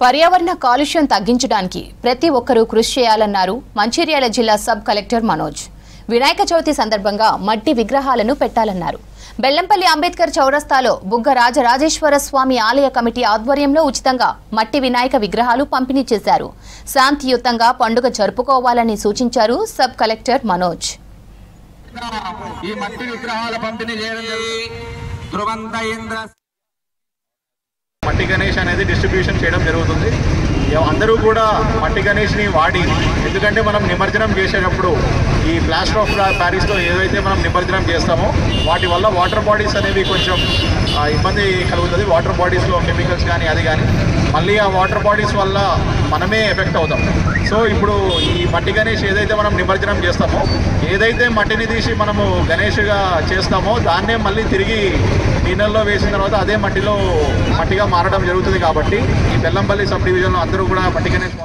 పర్యావరణ కాలుష్యం తగ్గించడానికి ప్రతి ఒక్కరూ కృషి చేయాలన్నారు మంచిర్యాల జిల్లా సబ్ కలెక్టర్ మనోజ్. వినాయక చవితి సందర్భంగా మట్టి విగ్రహాలను పెట్టాలన్నారు. బెల్లంపల్లి అంబేద్కర్ చౌరస్తాలో బుగ్గ రాజరాజేశ్వర స్వామి ఆలయ కమిటీ ఆధ్వర్యంలో ఉచితంగా మట్టి వినాయక విగ్రహాలు పంపిణీ చేశారు. శాంతియుతంగా పండుగ జరుపుకోవాలని సూచించారు సబ్ కలెక్టర్ మనోజ్. ఈ మట్టి విగ్రహాల పంపిణీ మట్టి గణేష్ అనేది డిస్ట్రిబ్యూషన్ చేయడం జరుగుతుంది. అందరూ కూడా మట్టి గణేష్ని వాడి, ఎందుకంటే మనం నిమజ్జనం చేసేటప్పుడు ఈ ప్లాస్టర్ ఆఫ్ ప్యారిస్తో ఏదైతే మనం నిమజ్జనం చేస్తామో వాటి వల్ల వాటర్ బాడీస్ అనేవి కొంచెం ఇబ్బంది కలుగుతుంది. వాటర్ బాడీస్లో కెమికల్స్ కానీ అది కానీ మళ్ళీ ఆ వాటర్ బాడీస్ వల్ల మనమే ఎఫెక్ట్ అవుతాం. సో ఇప్పుడు ఈ మట్టి గణేష్ ఏదైతే మనం నిమజ్జనం చేస్తామో, ఏదైతే మట్టిని తీసి మనము గణేష్గా చేస్తామో దాన్నే మళ్ళీ తిరిగి నీళ్ళల్లో వేసిన తర్వాత అదే మట్టిగా మారడం జరుగుతుంది. కాబట్టి ఈ బెల్లంపల్లి సబ్ డివిజన్లో అందరూ కూడా మట్టి గణేష్